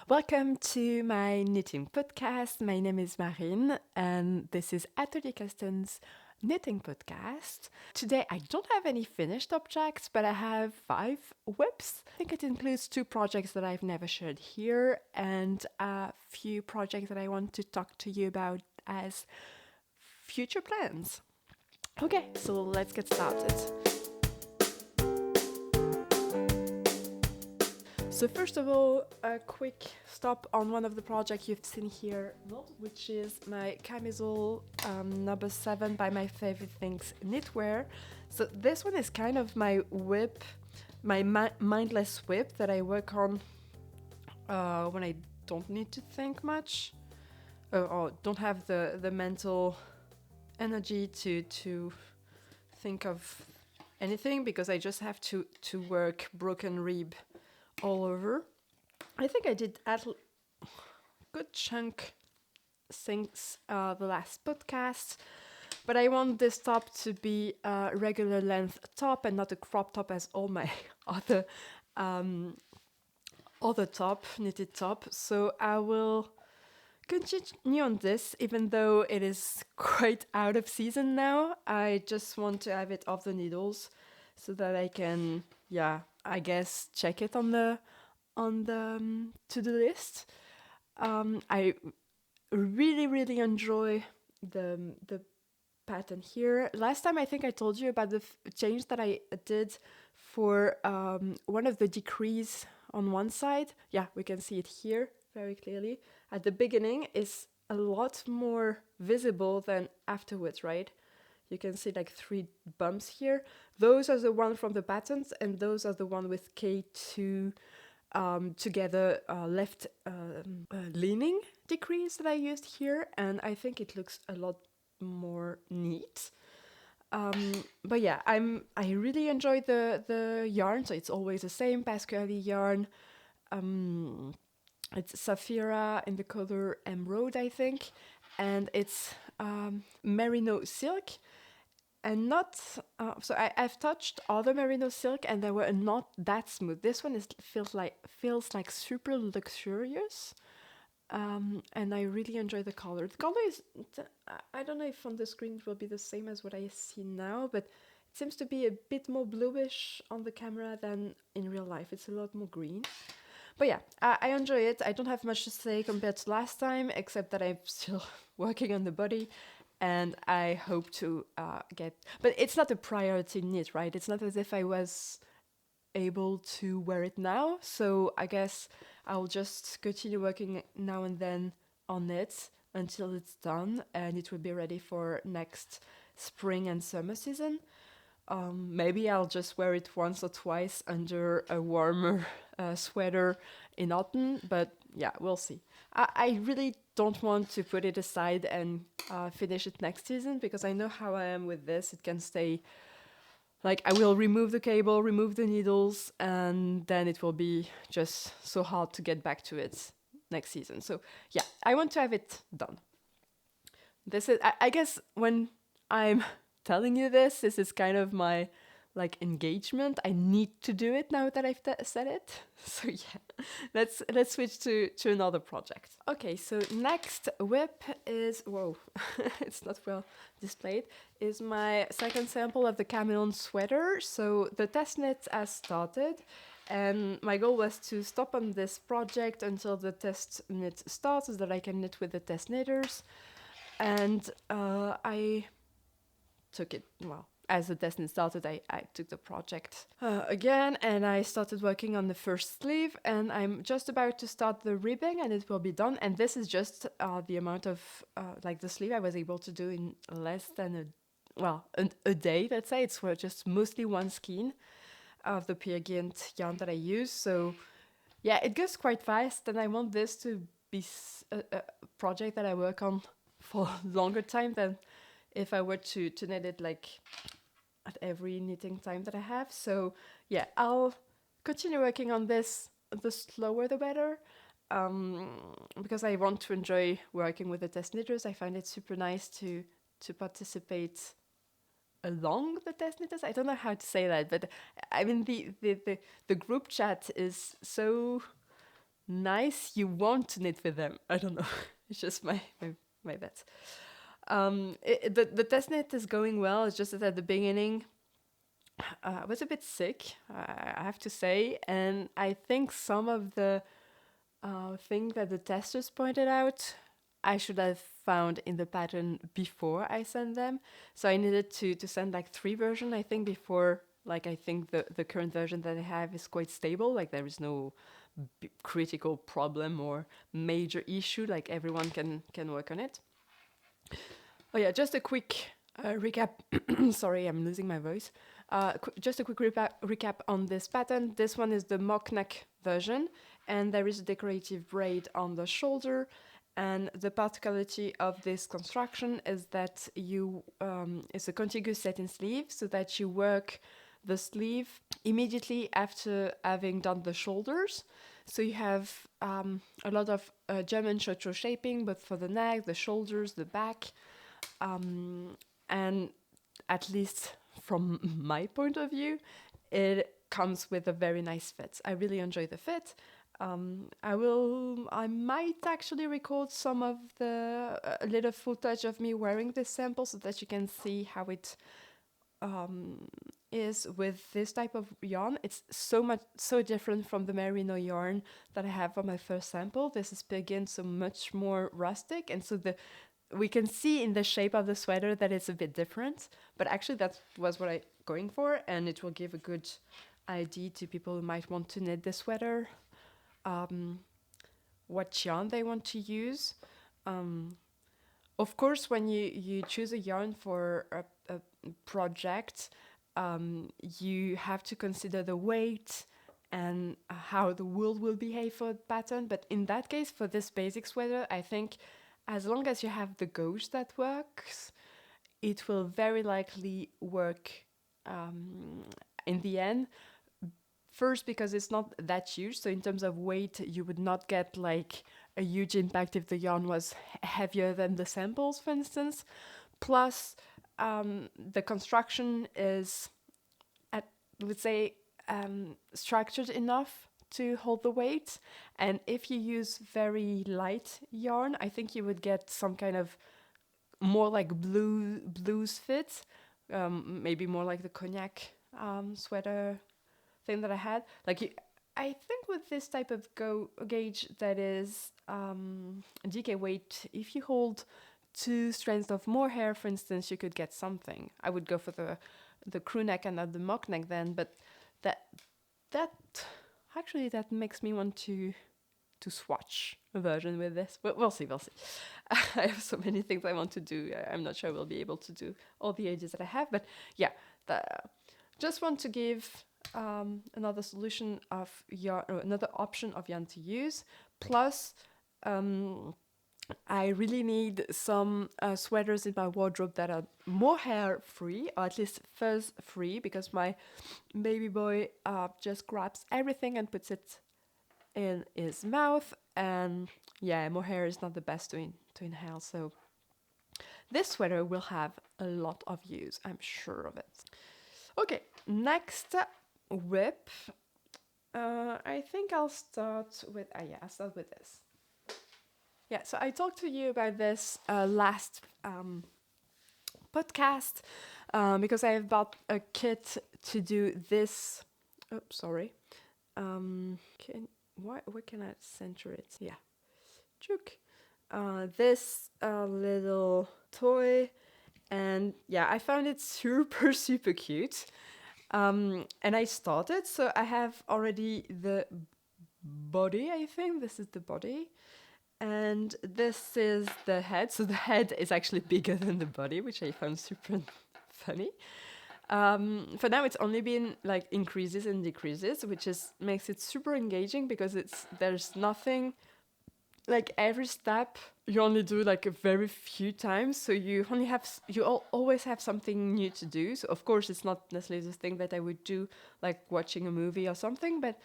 Welcome to my knitting podcast. My name is Marine, and this is Atelier Castan's knitting podcast. Today, I don't have any finished objects, but I have 5 whips. I think it includes 2 projects that I've never shared here, and a few projects that I want to talk to you about as future plans. Okay, so let's get started. So first of all, a quick stop on one of the projects you've seen here, which is my Camisole no7 by My Favorite Things knitwear. So this one is kind of my whip, my mindless whip that I work on when I don't need to think much, or don't have the mental energy to think of anything, because I just have to work broken rib all over. I think I did a good chunk since the last podcast, but I want this top to be a regular length top and not a crop top as all my other knitted top. So I will continue on this, even though it is quite out of season now. I just want to have it off the needles so that I can, I guess, check it on the to-do list. I really enjoy the pattern here. Last time I think I told you about the change that I did for one of the decrees on one side. Yeah, we can see it here very clearly. At the beginning is a lot more visible than afterwards, right? You can see like 3 bumps here. Those are the one from the patterns, and those are the one with K2 together left leaning decrease that I used here, and I think it looks a lot more neat. But yeah, I really enjoy the yarn, so it's always the same Pasquale yarn. It's Saphira in the color Emerald, I think, and it's merino silk. And not so I've touched other merino silk and they were not that smooth. This one feels like super luxurious, and I really enjoy the color. The color is, I don't know if on the screen it will be the same as what I see now, but it seems to be a bit more bluish on the camera than in real life. It's a lot more green. But yeah, I enjoy it. I don't have much to say compared to last time, except that I'm still working on the body, and I hope to get... But it's not a priority knit, right? It's not as if I was able to wear it now, so I guess I'll just continue working now and then on it until it's done, and it will be ready for next spring and summer season. Maybe I'll just wear it once or twice under a warmer sweater in autumn, but yeah, we'll see. I really don't want to put it aside and finish it next season, because I know how I am with this. It can stay, like, I will remove the cable, remove the needles, and then it will be just so hard to get back to it next season. So yeah, I want to have it done. This is, I guess, when I'm telling you this is kind of my engagement. I need to do it now that I've said it. So yeah, let's switch to another project. Okay, so next whip is, whoa, it's not well displayed, is my second sample of the Chameleon sweater. So the test knit has started, and my goal was to stop on this project until the test knit starts, so that I can knit with the test knitters. And I took it, well, as the test knit started, I took the project again, and I started working on the first sleeve, and I'm just about to start the ribbing, and it will be done. And this is just the amount of the sleeve I was able to do in less than a day, let's say. It's just mostly one skein of the Peer Gynt yarn that I use. So yeah, it goes quite fast, and I want this to be a project that I work on for a longer time than if I were to knit it like at every knitting time that I have. So yeah, I'll continue working on this. The slower the better, because I want to enjoy working with the test knitters. I find it super nice to participate along the test knitters. I don't know how to say that, but I mean the group chat is so nice, you want to knit with them. I don't know. It's just my bet. The test knit is going well. It's just that at the beginning, I was a bit sick, I have to say, and I think some of the things that the testers pointed out, I should have found in the pattern before I sent them. So I needed to send like 3 versions, I think, before, like, I think the current version that I have is quite stable. Like, there is no critical problem or major issue. Like, everyone can work on it. Oh yeah, just a quick recap. Sorry, I'm losing my voice. Just a quick recap on this pattern. This one is the mock neck version, and there is a decorative braid on the shoulder. And the particularity of this construction is that it's a contiguous satin sleeve, so that you work the sleeve immediately after having done the shoulders. So you have a lot of German chouchou shaping, but for the neck, the shoulders, the back, and at least from my point of view, it comes with a very nice fit. I really enjoy the fit. I might actually record some of the a little footage of me wearing this sample so that you can see how it is with this type of yarn. It's so different from the merino yarn that I have for my first sample. This is again so much more rustic, and so we can see in the shape of the sweater that it's a bit different, but actually that was what I'm going for, and it will give a good idea to people who might want to knit the sweater, what yarn they want to use. Of course, when you choose a yarn for a project, you have to consider the weight and how the wool will behave for the pattern. But in that case, for this basic sweater, I think as long as you have the gauge that works, it will very likely work in the end. First, because it's not that huge, so in terms of weight, you would not get like a huge impact if the yarn was heavier than the samples, for instance. Plus, the construction is, I would say, structured enough to hold the weight. And if you use very light yarn, I think you would get some kind of more like blues fit, maybe more like the cognac sweater thing that I had. I think with this type of gauge that is DK weight, if you hold 2 strands of mohair, for instance, you could get something. I would go for the crew neck and not the mock neck then, but that actually that makes me want to swatch a version with this. But we'll see. I have so many things I want to do. I'm not sure we'll be able to do all the ages that I have, but yeah, just want to give another solution of yarn, or another option of yarn to use. Plus, I really need some sweaters in my wardrobe that are mohair free, or at least fuzz free, because my baby boy just grabs everything and puts it in his mouth, and yeah, mohair is not the best to inhale. So this sweater will have a lot of use, I'm sure of it. Okay, next whip. I think I'll start with I'll start with this. Yeah, so I talked to you about this last podcast because I have bought a kit to do this. Oh, sorry. Where can I center it? Yeah, chook. This little toy, and yeah, I found it super cute. And I started, so I have already the body. I think this is the body. And this is the head. So the head is actually bigger than the body, which I found super funny. For now, it's only been like increases and decreases, which makes it super engaging because there's nothing like every step you only do like a very few times, so you always have something new to do. So of course, it's not necessarily the thing that I would do like watching a movie or something, but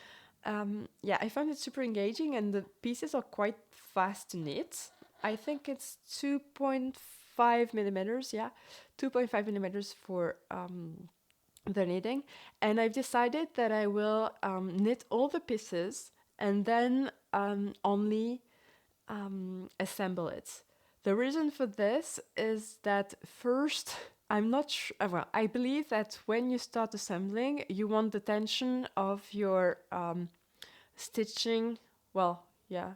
yeah, I found it super engaging, and the pieces are quite fast to knit. I think it's 2.5 millimeters, 2.5 millimeters for the knitting. And I've decided that I will knit all the pieces and then only assemble it. The reason for this is that first, I'm not sure, well, I believe that when you start assembling, you want the tension of your stitching, well, yeah,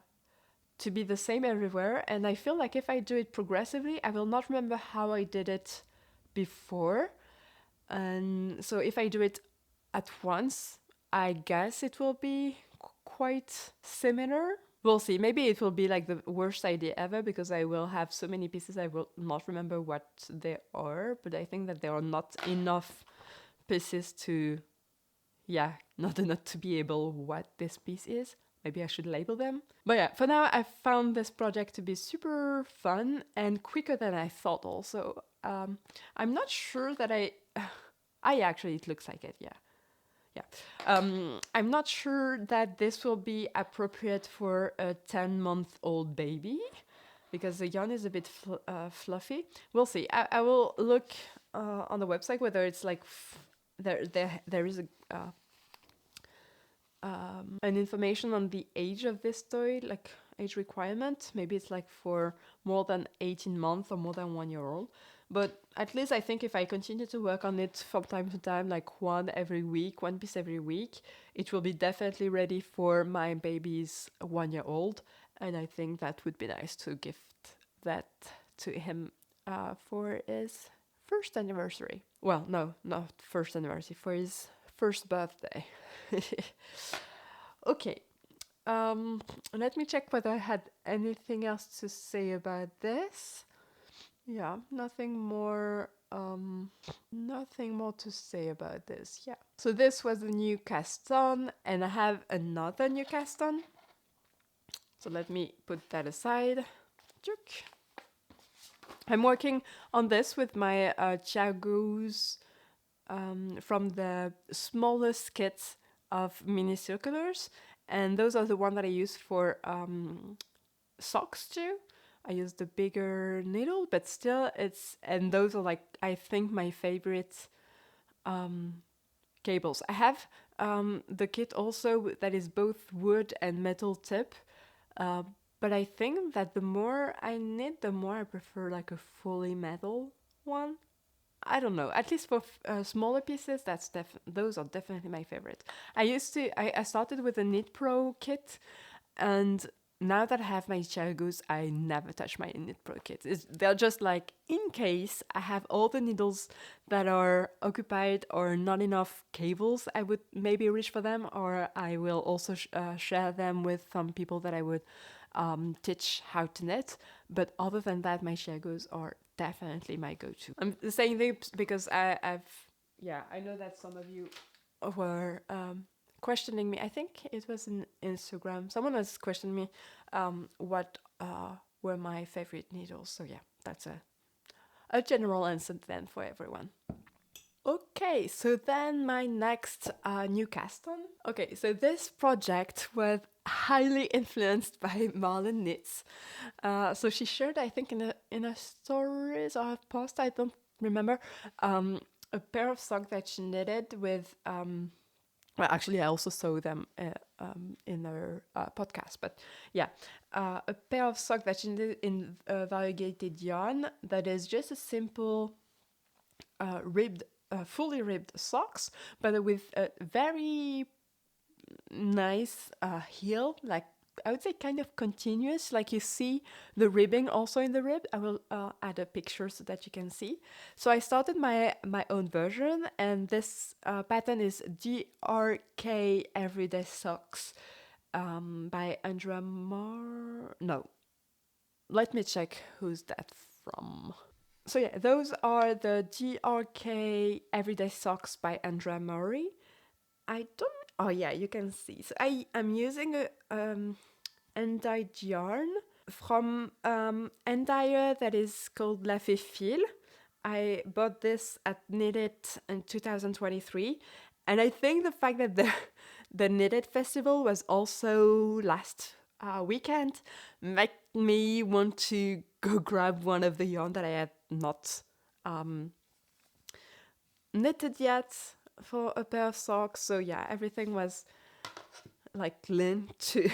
to be the same everywhere. And I feel like if I do it progressively, I will not remember how I did it before. And so if I do it at once, I guess it will be quite similar. We'll see. Maybe it will be like the worst idea ever because I will have so many pieces I will not remember what they are. But I think that there are not enough pieces to, not enough to be able what this piece is. Maybe I should label them. But yeah, for now, I found this project to be super fun and quicker than I thought also. I'm not sure that actually, it looks like it, yeah. I'm not sure that this will be appropriate for a 10-month-old baby because the yarn is a bit fluffy. We'll see. I will look on the website whether it's like there is an information on the age of this toy, like age requirement. Maybe it's like for more than 18 months or more than 1 year old. But at least I think if I continue to work on it from time to time, like one piece every week, it will be definitely ready for my baby's 1 year old. And I think that would be nice to gift that to him for his first anniversary. Well, no, not first anniversary, for his first birthday. Okay. Let me check whether I had anything else to say about this. Yeah, nothing more to say about this. Yeah. So this was the new cast on, and I have another new cast on. So let me put that aside. I'm working on this with my Chiagos from the smallest kits of mini circulars, and those are the ones that I use for socks too. I use the bigger needle, but still and those are like, I think, my favorite cables. I have the kit also that is both wood and metal tip, but I think that the more I knit, the more I prefer like a fully metal one. I don't know. At least for smaller pieces, those are definitely my favorite. I started with a Knit Pro kit, and now that I have my Chiagos, I never touch my Knit Pro kits. They're just like, in case I have all the needles that are occupied or not enough cables, I would maybe reach for them, or I will also share them with some people that I would teach how to knit. But other than that, my Chiagos are definitely my go-to. I'm saying this because I know that some of you were questioning me. I think it was in Instagram. Someone was questioning me what were my favorite needles. So yeah, that's a general answer then for everyone. Okay, so then my next new cast on. Okay, so this project was highly influenced by Marlon Knits. So she shared, I think, in a stories or a post, I don't remember, a pair of socks that she knitted with. Well, actually, I also saw them in her podcast, but yeah, a pair of socks that she knitted in variegated yarn that is just a simple fully ribbed socks, but with a very nice heel, like I would say kind of continuous, like you see the ribbing also in the rib. I will add a picture so that you can see. So I started my own version, and this pattern is DRK Everyday Socks by Andrea No, let me check who's that from. So yeah, those are the DRK Everyday Socks by Andrea Murray. Oh yeah, you can see. So I'm using a end-dyed yarn from end-dyer that is called La Fille. I bought this at Knitted in 2023, and I think the fact that the Knitted Festival was also last weekend made me want to go grab one of the yarn that I had not knitted yet for a pair of socks. So yeah, everything was like link to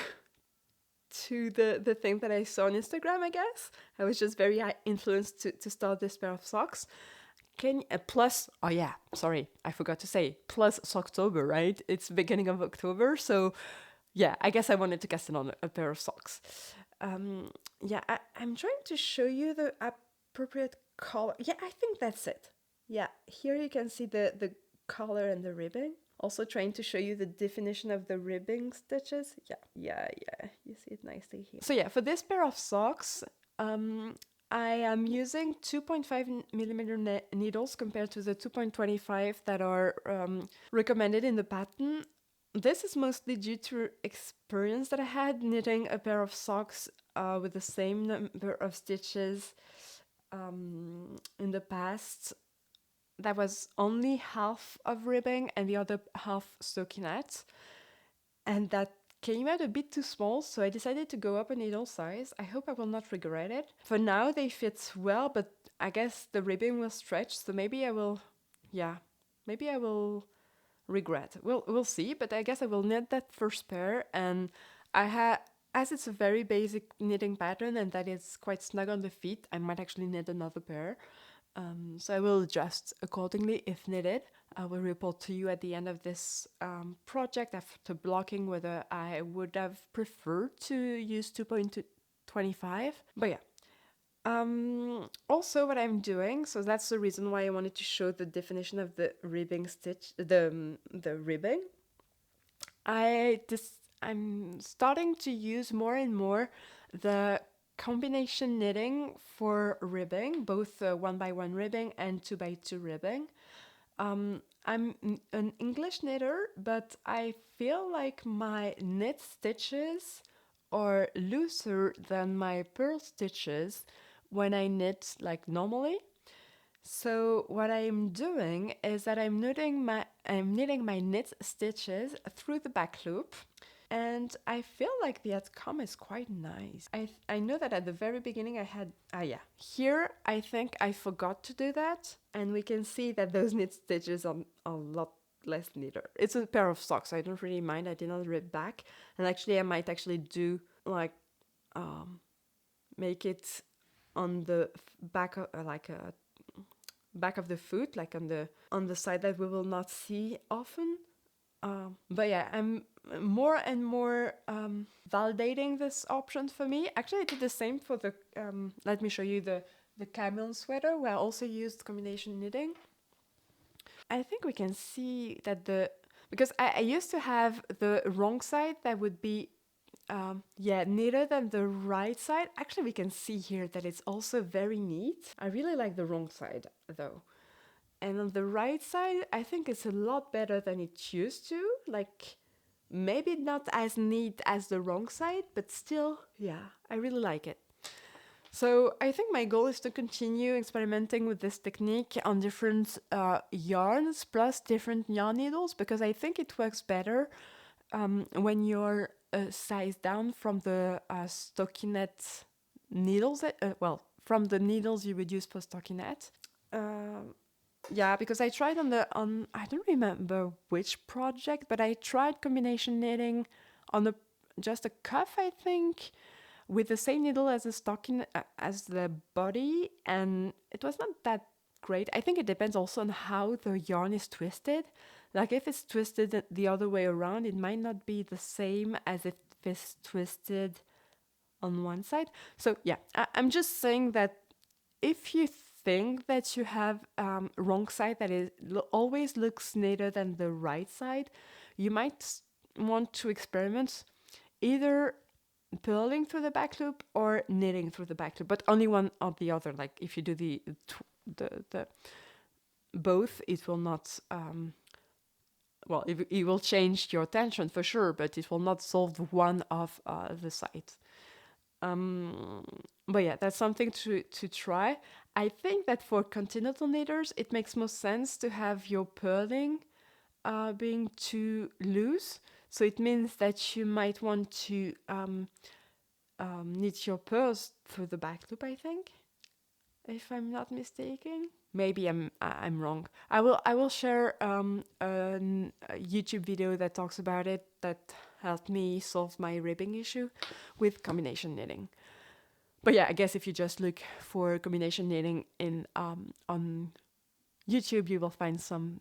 the thing that I saw on Instagram, I guess. I was just very influenced to start this pair of socks. Plus, oh yeah, sorry, I forgot to say, plus Socktober, right? It's beginning of October, so yeah, I guess I wanted to cast it on a pair of socks. Yeah, I'm trying to show you the appropriate color. Yeah, I think that's it. Yeah, here you can see the color and the ribbing. Also trying to show you the definition of the ribbing stitches. Yeah, you see it nicely here. So yeah, for this pair of socks, I am using 2.5 millimeter needles compared to the 2.25 that are recommended in the pattern. This is mostly due to experience that I had knitting a pair of socks with the same number of stitches in the past. That was only half of ribbing and the other half stockinette. And that came out a bit too small, so I decided to go up a needle size. I hope I will not regret it. For now, they fit well, but I guess the ribbing will stretch, so maybe I will regret. We'll see, but I guess I will knit that first pair, and as it's a very basic knitting pattern and that it's quite snug on the feet, I might actually knit another pair. So I will adjust accordingly if needed. I will report to you at the end of this project after blocking whether I would have preferred to use 2.25. But yeah. Also what I'm doing, so that's the reason why I wanted to show the definition of the ribbing stitch, the ribbing. I'm starting to use more and more the combination knitting for ribbing, both 1x1 ribbing and 2x2 ribbing. I'm an English knitter, but I feel like my knit stitches are looser than my purl stitches when I knit like normally. So what I'm doing is that I'm knitting my knit stitches through the back loop. And I feel like the outcome is quite nice. I know that at the very beginning I had, here I think I forgot to do that. And we can see that those knit stitches are a lot less neater. It's a pair of socks, so I don't really mind. I did not rip back. And actually I might actually do like, make it on the back of, back of the foot, like on the side that we will not see often. But yeah, I'm more and more validating this option for me. Actually, I did the same for the, let me show you the Chameleon sweater, where I also used combination knitting. I think we can see that because I used to have the wrong side that would be, neater than the right side. Actually, we can see here that it's also very neat. I really like the wrong side, though. And on the right side, I think it's a lot better than it used to. Like, maybe not as neat as the wrong side, but still, yeah, I really like it. So I think my goal is to continue experimenting with this technique on different yarns plus different yarn needles, because I think it works better when you're size down from the stockinette needles, from the needles you would use for stockinette. Yeah, because I tried I don't remember which project, but I tried combination knitting on just a cuff, I think, with the same needle as the stocking as the body, and it was not that great. I think it depends also on how the yarn is twisted. Like if it's twisted the other way around, it might not be the same as if it's twisted on one side. So yeah, I'm just saying that if you think that you have wrong side that is always looks neater than the right side, you might want to experiment either purling through the back loop or knitting through the back loop, but only one or the other. Like if you do the both, it will not it will change your tension for sure, but it will not solve one of the sides. But yeah, that's something to try. I think that for continental knitters, it makes most sense to have your purling being too loose. So it means that you might want to knit your purls through the back loop, I think, if I'm not mistaken. Maybe I'm wrong. I will share a YouTube video that talks about it, that helped me solve my ribbing issue with combination knitting. But yeah, I guess if you just look for combination knitting in on YouTube, you will find some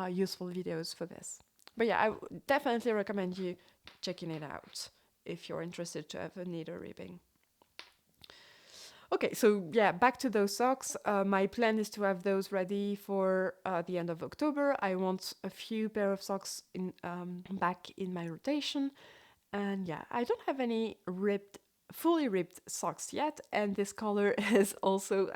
useful videos for this. But yeah, I definitely recommend you checking it out if you're interested to have a knit or ribbing. Okay, so yeah, back to those socks. My plan is to have those ready for the end of October. I want a few pair of socks in back in my rotation. And yeah, I don't have any fully ripped socks yet. And this color is also,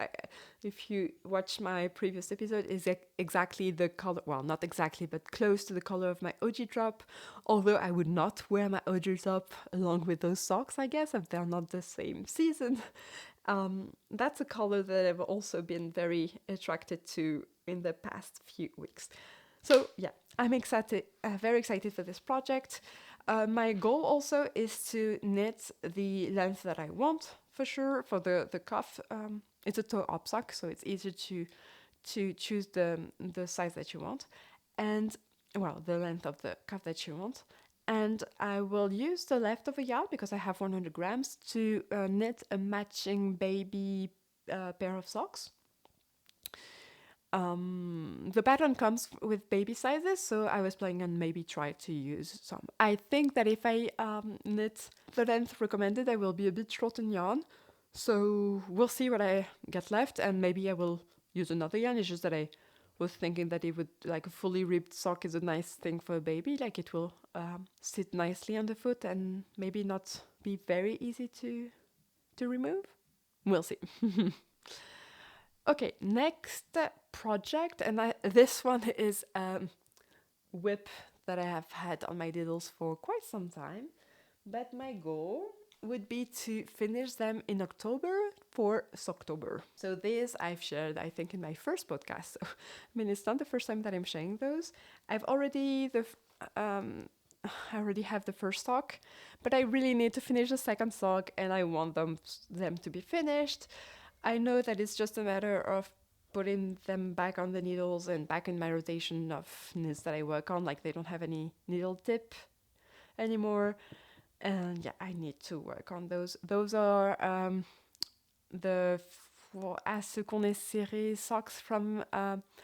if you watch my previous episode, is exactly the color, well, not exactly, but close to the color of my OG drop. Although I would not wear my OG drop along with those socks, I guess, if they're not the same season. That's a color that I've also been very attracted to in the past few weeks. So yeah, I'm excited, very excited for this project. My goal also is to knit the length that I want, for sure, for the cuff. It's a toe-up sock, so it's easier to choose the size that you want, and well, the length of the cuff that you want. And I will use the leftover yarn, because I have 100 grams, to knit a matching baby pair of socks. The pattern comes with baby sizes, so I was planning on maybe try to use some. I think that if I knit the length recommended, I will be a bit short in yarn. So we'll see what I get left, and maybe I will use another yarn. It's just that I was thinking that it would, like, a fully ribbed sock is a nice thing for a baby. Like, it will sit nicely on the foot and maybe not be very easy to remove. We'll see. Okay, next project, and this one is whip that I have had on my diddles for quite some time. But my goal would be to finish them in October for Socktober. So this I've shared, I think, in my first podcast. So, I mean, it's not the first time that I'm sharing those. I already have the first sock, but I really need to finish the second sock, and I want them to be finished. I know that it's just a matter of putting them back on the needles and back in my rotation of knits that I work on. Like, they don't have any needle tip anymore. And yeah, I need to work on those. Those are qu'on est serrés socks from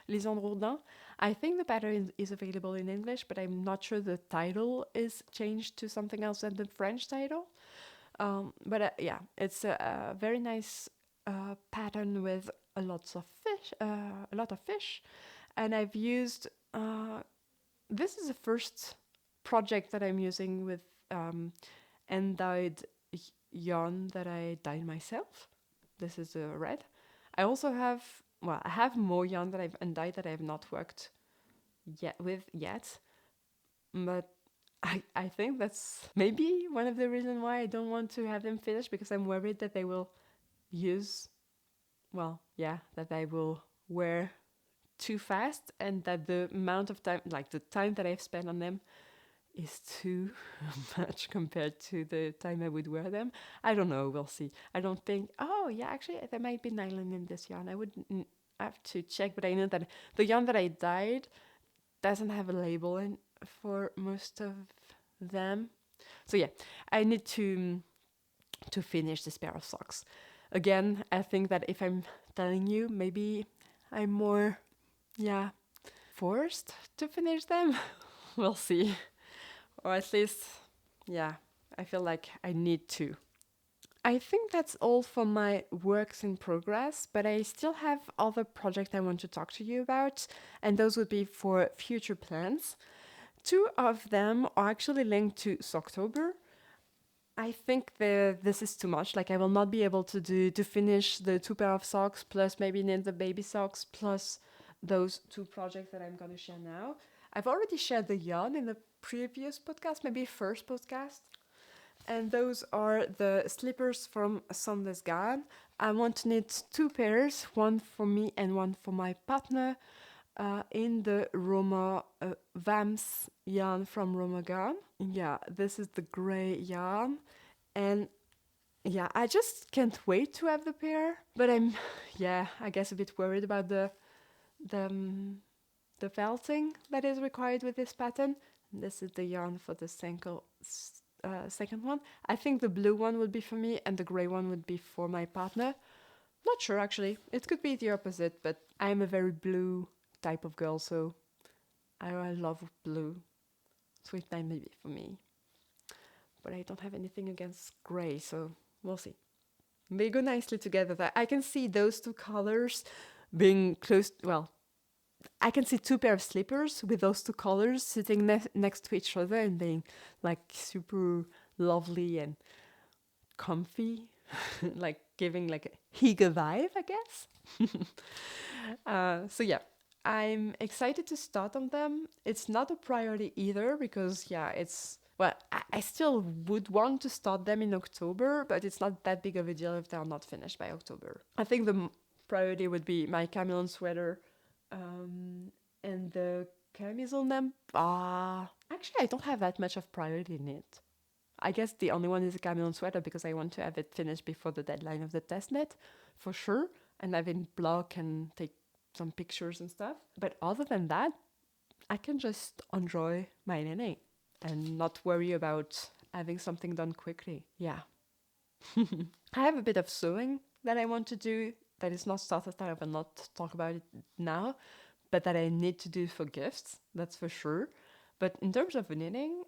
Lisandre Jourdain. I think the pattern is available in English, but I'm not sure the title is changed to something else than the French title. But yeah, it's a very nice pattern with a lot of fish, and I've used. This is the first project that I'm using with and dyed yarn that I dyed myself. This is the red. I also have, well, I have more yarn that I've undyed that I have not worked yet, but I think that's maybe one of the reasons why I don't want to have them finished, because I'm worried that they will that I will wear too fast, and that the amount of time, like the time that I've spent on them, is too much compared to the time I would wear them. I don't know, we'll see. I don't think, actually there might be nylon in this yarn. I would have to check, but I know that the yarn that I dyed doesn't have a label in for most of them. So yeah, I need to finish this pair of socks. Again, I think that if I'm telling you, maybe I'm more, forced to finish them. We'll see. Or at least, I feel like I need to. I think that's all for my works in progress, but I still have other projects I want to talk to you about, and those would be for future plans. 2 of them are actually linked to Socktober. I think this is too much. Like, I will not be able to finish the 2 pair of socks, plus maybe knit the baby socks, plus those 2 projects that I'm going to share now. I've already shared the yarn in the previous podcast, maybe first podcast. And those are the slippers from Sundays Garn. I want to knit 2 pairs, one for me and one for my partner, in the Roma Vams yarn from Roma Garn. Yeah, this is the grey yarn. And yeah, I just can't wait to have the pair. But I'm, I guess a bit worried about the felting that is required with this pattern. This is the yarn for the second one. I think the blue one would be for me and the gray one would be for my partner. Not sure actually. It could be the opposite, but I'm a very blue type of girl, so I love blue. So it might be for me. But I don't have anything against gray, so we'll see. They go nicely together. I can see those two colors being close. Well, I can see two pair of slippers with those two colors sitting next to each other and being like super lovely and comfy, like giving like a Hygge vibe, I guess. So yeah, I'm excited to start on them. It's not a priority either because yeah, well, I still would want to start them in October, but it's not that big of a deal if they're not finished by October. I think the priority would be my Chameleon sweater and the Camisole actually, I don't have that much of priority in it. I guess the only one is a Chameleon sweater because I want to have it finished before the deadline of the testnet, for sure, and have it block and take some pictures and stuff. But other than that, I can just enjoy my knitting and not worry about having something done quickly. Yeah. I have a bit of sewing that I want to do that is not started. I will not talk about it now, but that I need to do for gifts, that's for sure. But in terms of knitting,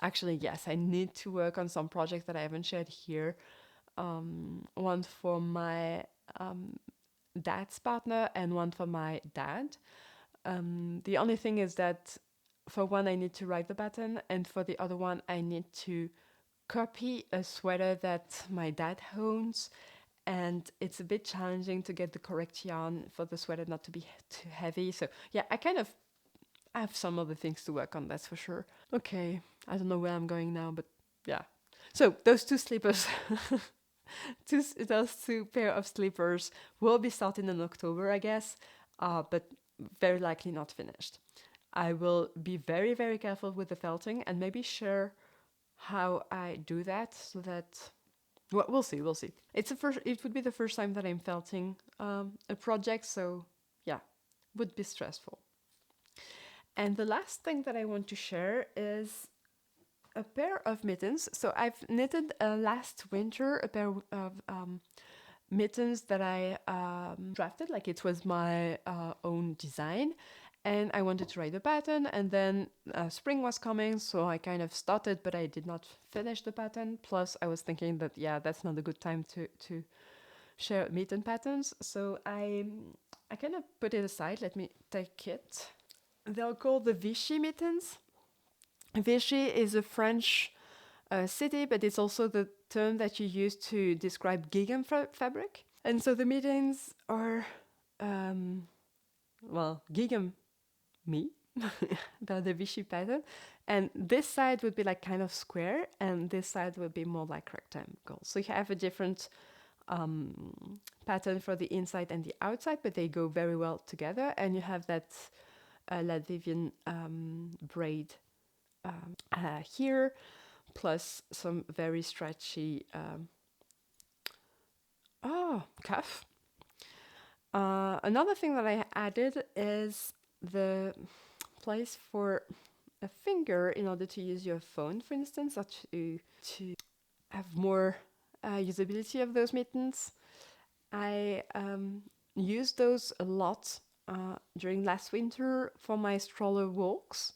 actually, yes, I need to work on some projects that I haven't shared here. One for my dad's partner and one for my dad. The only thing is that for one, I need to write the pattern, and for the other one, I need to copy a sweater that my dad owns, and it's a bit challenging to get the correct yarn for the sweater not to be too heavy. So yeah, I kind of have some other things to work on, that's for sure. Okay, I don't know where I'm going now, but yeah. So those two slippers, those two pair of slippers will be starting in October, I guess, but very likely not finished. I will be very, very careful with the felting and maybe share how I do that so that well, we'll see. It would be the first time that I'm felting a project, so yeah, would be stressful. And the last thing that I want to share is a pair of mittens. So I've knitted last winter a pair of mittens that I drafted, like it was my own design. And I wanted to write the pattern, and then spring was coming, so I kind of started, but I did not finish the pattern. Plus, I was thinking that, yeah, that's not a good time to share mitten patterns, so I kind of put it aside. Let me take it. They're called the Vichy Mittens. Vichy is a French city, but it's also the term that you use to describe gingham fabric. And so the mittens are, gingham me. The Vichy pattern, and this side would be like kind of square and this side would be more like rectangle, so you have a different pattern for the inside and the outside, but they go very well together, and you have that Latvian braid here, plus some very stretchy cuff. Another thing that I added is the place for a finger in order to use your phone, for instance, or to have more usability of those mittens. I used those a lot during last winter for my stroller walks,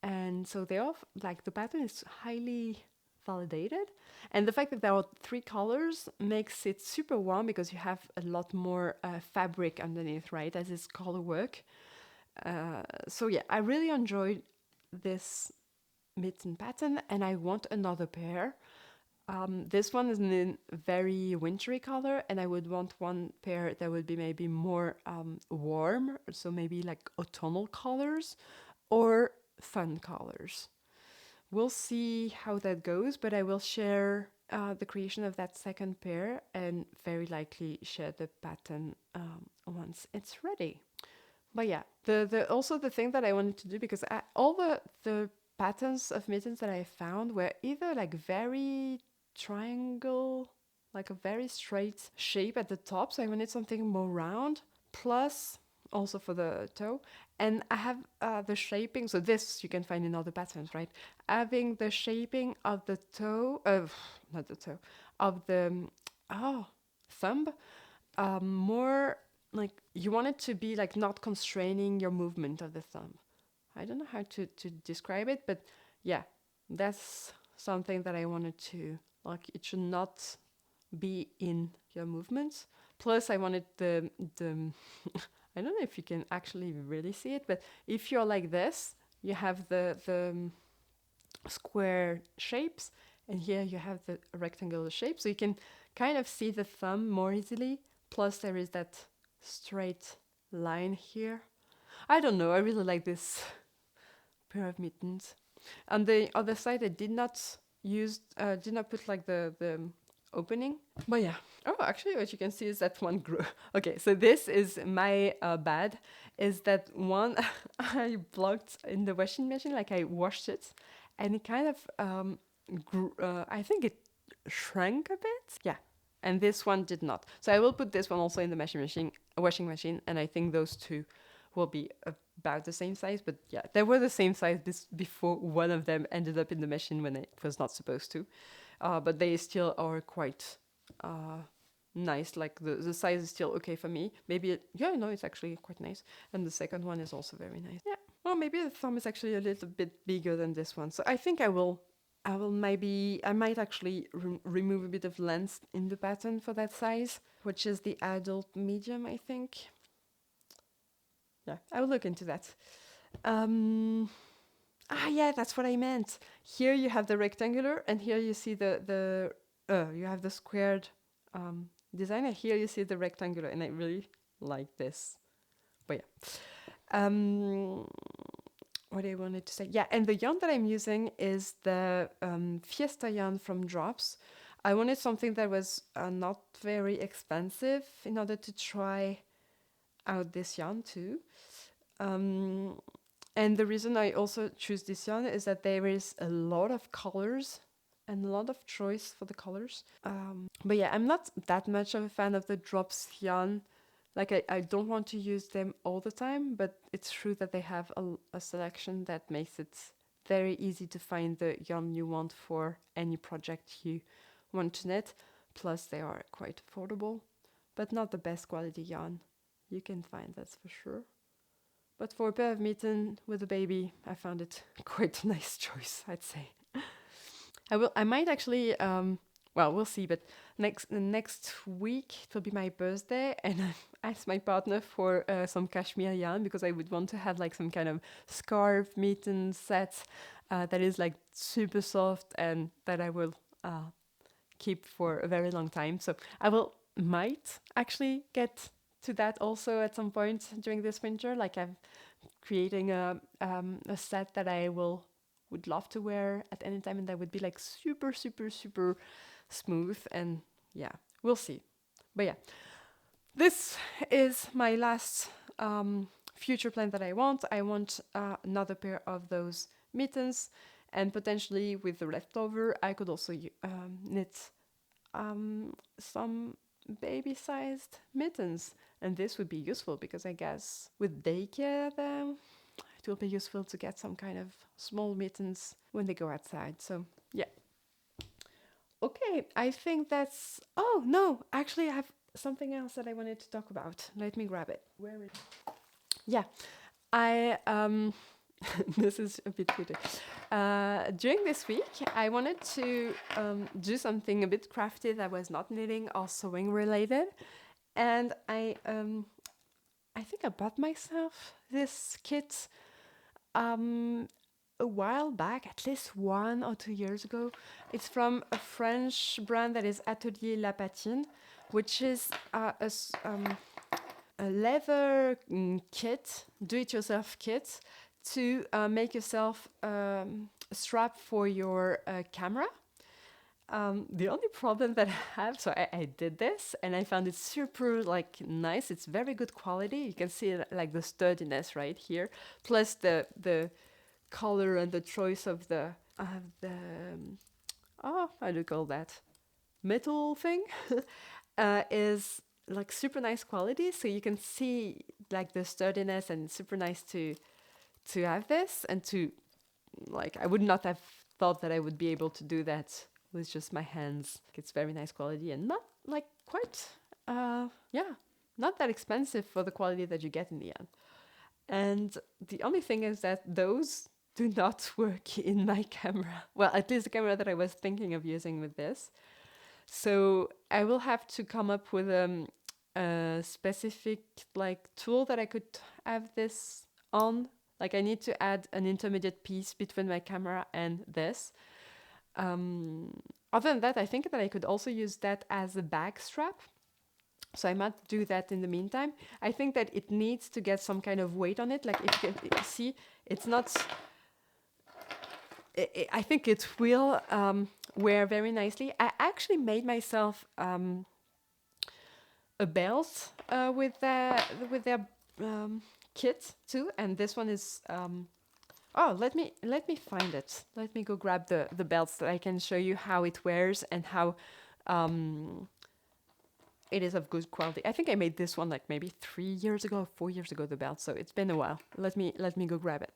and so they are like the pattern is highly validated, and the fact that there are 3 colors makes it super warm because you have a lot more fabric underneath, right, as it's color work. So yeah, I really enjoyed this mitten pattern and I want another pair. This one is in a very wintry color, and I would want one pair that would be maybe more warm, so maybe like autumnal colors or fun colors. We'll see how that goes, but I will share the creation of that second pair and very likely share the pattern once it's ready. But yeah, also the thing that I wanted to do, because all the patterns of mittens that I found were either like very triangle, like a very straight shape at the top, so I wanted something more round, plus also for the toe, And I have the shaping, so this you can find in other patterns, right? Having the shaping of the toe, not the toe, of the thumb, more like you want it to be like not constraining your movement of the thumb. I don't know how to describe it, but yeah, that's something that I wanted to, like, it should not be in your movements. Plus, I wanted the I don't know if you can actually really see it, but if you're like this, you have the square shapes, and here you have the rectangular shape, so you can kind of see the thumb more easily. Plus, there is that straight line here. I don't know, I really like this pair of mittens. On the other side, I did not put like the opening. But yeah. Oh, actually, what you can see is that one grew. Okay, so this is my bad. Is that one I blocked in the washing machine, like I washed it, and it kind of grew. I think it shrank a bit. Yeah, and this one did not. So I will put this one also in the washing machine, and I think those two will be about the same size. But yeah, they were the same size before one of them ended up in the machine when it was not supposed to. But they still are quite nice. Like the size is still okay for me. Maybe it's actually quite nice. And the second one is also very nice. Yeah. Well, maybe the thumb is actually a little bit bigger than this one. So I think I might actually remove a bit of length in the pattern for that size, which is the adult medium, I think. Yeah, I will look into that. Yeah, that's what I meant. Here you have the rectangular, and here you see you have the squared design, and here you see the rectangular, and I really like this. But yeah. What I wanted to say. Yeah, and the yarn that I'm using is the Fiesta yarn from Drops. I wanted something that was not very expensive in order to try out this yarn too. And the reason I also choose this yarn is that there is a lot of colors and a lot of choice for the colors. But yeah, I'm not that much of a fan of the Drops yarn. Like, I don't want to use them all the time, but it's true that they have a selection that makes it very easy to find the yarn you want for any project you want to knit. Plus, they are quite affordable, but not the best quality yarn you can find, that's for sure. But for a pair of mitten with a baby, I found it quite a nice choice, I'd say. I might actually, we'll see, but next week it will be my birthday, and I asked my partner for some cashmere yarn because I would want to have like some kind of scarf mitten set that is like super soft and that I will keep for a very long time. So might actually get to that also at some point during this winter. Like, I'm creating a set that I would love to wear at any time, and that would be like super, super, super smooth. And yeah, we'll see. But yeah, this is my last future plan that I want. I want another pair of those mittens, and potentially with the leftover, I could also knit some baby-sized mittens. And this would be useful because I guess with daycare, it will be useful to get some kind of small mittens when they go outside. So yeah. Okay, I think that's... Oh, no, actually I have something else that I wanted to talk about. Let me grab it. Where is it? Yeah, I... this is a bit weird. During this week, I wanted to do something a bit crafty that was not knitting or sewing related. And I think I bought myself this kit a while back, at least 1 or 2 years ago. It's from a French brand that is Atelier La Patine, which is a leather kit, do-it-yourself kit, to make yourself a strap for your camera. The only problem that I have, so I did this and I found it super nice. It's very good quality. You can see like the sturdiness right here, plus the color and the choice of the how do you call that, metal thing is like super nice quality, so you can see like the sturdiness, and super nice to have this, and to like, I would not have thought that I would be able to do that with just my hands. It's very nice quality, and not like quite not that expensive for the quality that you get in the end. And the only thing is that those do not work in my camera. Well, at least the camera that I was thinking of using with this. So I will have to come up with a specific like tool that I could have this on. Like, I need to add an intermediate piece between my camera and this. Other than that, I think that I could also use that as a bag strap. So I might do that in the meantime. I think that it needs to get some kind of weight on it. Like, if you can see, it's not... I think it will wear very nicely. I actually made myself a belt with their kit too, and this one is... oh, let me find it. Let me go grab the belts that I can show you how it wears and how it is of good quality. I think I made this one like maybe 3 years ago, 4 years ago, the belt. So it's been a while. Let me go grab it.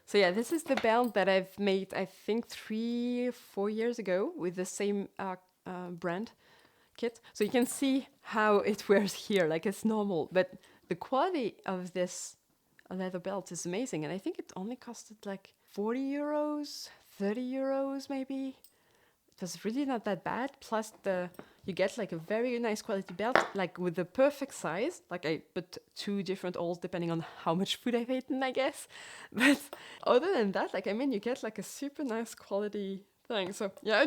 So yeah, this is the belt that I've made, I think 3 or 4 years ago with the same brand kit. So you can see how it wears here, like it's normal, but the quality of this leather belt is amazing. And I think it only costed like 40 euros, 30 euros maybe. It was really not that bad. Plus you get like a very nice quality belt, like with the perfect size. Like, I put 2 different holes depending on how much food I've eaten, I guess. But other than that, like, I mean, you get like a super nice quality thing. So yeah,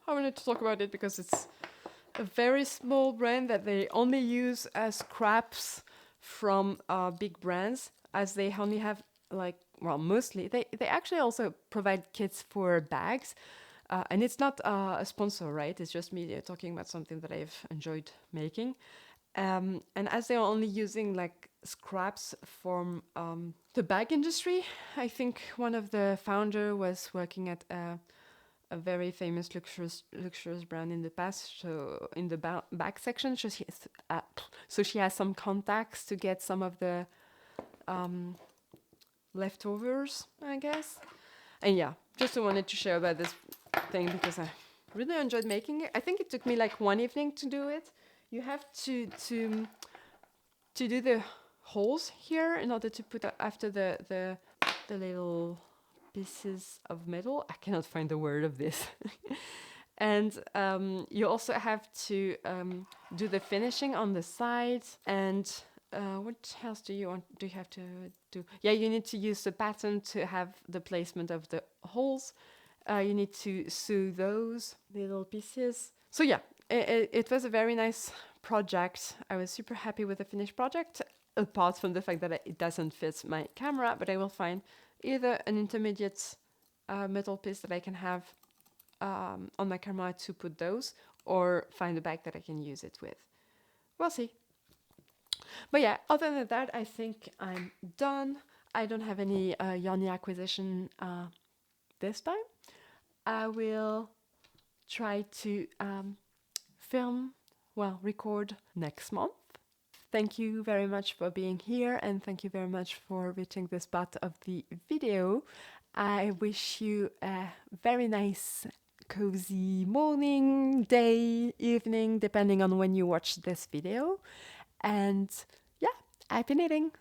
I wanted to talk about it because it's a very small brand that they only use as scraps from big brands, as they only have like, well, mostly they actually also provide kits for bags. And it's not a sponsor, right? It's just me talking about something that I've enjoyed making. And as they're only using like scraps from the bag industry, I think one of the founder was working at a very famous luxurious brand in the past. So in the bag section, so she has some contacts to get some of the leftovers, I guess. And yeah, just wanted to share about this thing because I really enjoyed making it. I think it took me like 1 evening to do it. You have to do the holes here in order to put after the little pieces of metal. I cannot find the word of this. And you also have to do the finishing on the sides. And what else do you have to do? Yeah, you need to use the pattern to have the placement of the holes. You need to sew those little pieces. So yeah, it was a very nice project. I was super happy with the finished project, apart from the fact that it doesn't fit my camera, but I will find either an intermediate metal piece that I can have on my camera to put those, or find a bag that I can use it with. We'll see. But yeah, other than that, I think I'm done. I don't have any Yanni acquisition this time. I will try to record next month. Thank you very much for being here, and thank you very much for reaching this part of the video. I wish you a very nice, cozy morning, day, evening, depending on when you watch this video. And yeah, happy knitting!